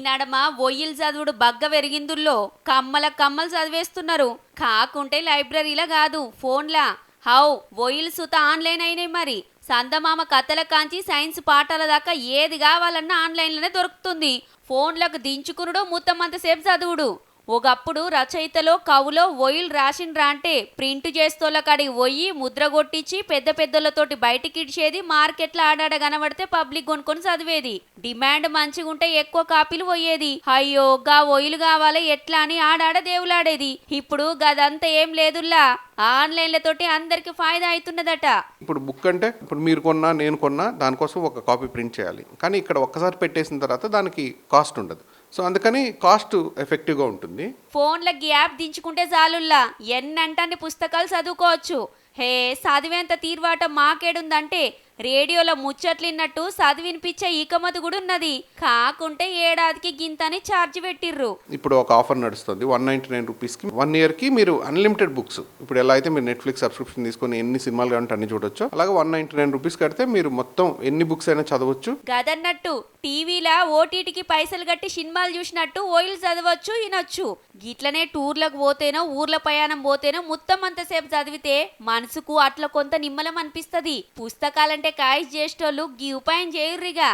నడమ ఒయ్యిలు చదువుడు బగ్గ పెరిగిందుల్లో కమ్మలు చదివేస్తున్నారు. కాకుంటే లైబ్రరీలా కాదు ఫోన్లా. హౌ ఒయ్యిలు సుత ఆన్లైన్ అయినాయి మరి. సందమామ కథల కాంచి సైన్స్ పాఠాల దాకా ఏది కావాలన్నా ఆన్లైన్లోనే దొరుకుతుంది. ఫోన్లకు దించుకునుడు ముత్తమంతసేపు చదువుడు. ఒకప్పుడు రచయితలో కవులో ఒయిల్ రాసిండ్రా అంటే ప్రింట్ చేస్తోళ్ళ కాడికి పోయి ముద్ర కొట్టించి పెద్ద పెద్దలతోటి బయటికి ఇడిచేది. మార్కెట్లో ఆడాడ కనబడితే పబ్లిక్ కొనుక్కొని చదివేది. డిమాండ్ మంచిగుంటే ఎక్కువ కాపీలు పోయేది. అయ్యో గా ఒయిల్ కావాలి ఎట్లా అని ఆడాడ దేవులాడేది. ఇప్పుడు గదంతా ఏం లేదుల్లా. ఆన్లైన్లతోటి అందరికి ఫాయిదా అవుతున్నదట. ఇప్పుడు బుక్ అంటే ఇప్పుడు మీరు కొన్నా నేను కొన్నా దానికోసం ఒక కాపీ ప్రింట్ చేయాలి. కానీ ఇక్కడ ఒక్కసారి పెట్టేసిన తర్వాత దానికి కాస్ట్ ఉండదు. సో అందుకని కాస్ట్ ఎఫెక్టివ్గా ఉంటుంది. ఫోన్ల గ్యాప్ దించుకుంటే చాలుల్లా ఎన్నంటన్ని పుస్తకాలు చదువుకోవచ్చు. హే చదివేంత తీర్వాట మాకేడుందంటే రేడియోలో ముచ్చట్లిన్నట్టు చదివినిపించే ఈకమతి కూడా ఉన్నది. కాకుంటే ఏడాదికి గింతని ఛార్జ్ పెట్టిర్రు. ఇప్పుడు ఒక ఆఫర్ నడుస్తుంది 199 రూపీస్కి 1 ఇయర్కి మీరు అన్లిమిటెడ్ బుక్స్. ఇప్పుడు ఎలా అయితే మీరు నెట్ఫ్లిక్స్ సబ్స్క్రిప్షన్ తీసుకొని ఎన్ని సినిమాలు కావాలంటే అన్ని చూడొచ్చు, అలాగే 199 రూపీస్ కడితే మీరు మొత్తం ఎన్ని బుక్స్ అయినా చదవచ్చు. గదన్నట్టు టీవీలా ఓటీటీకి పైసలు కట్టి సినిమాలు చూసినట్టు ఓయిల్ చదవచ్చు వినొచ్చు. గిట్లనే టూర్లకు పోతేనో ఊర్ల ప్రయాణం పోతేనో మొత్తం అంతసేపు చదివితే మనసుకు అట్లా కొంత నిమ్మలం అనిపిస్తుంది. పుస్తకాలంటే కాయిస్ చేసేటోళ్ళు గీ ఉపాయం చేయుర్రిగా.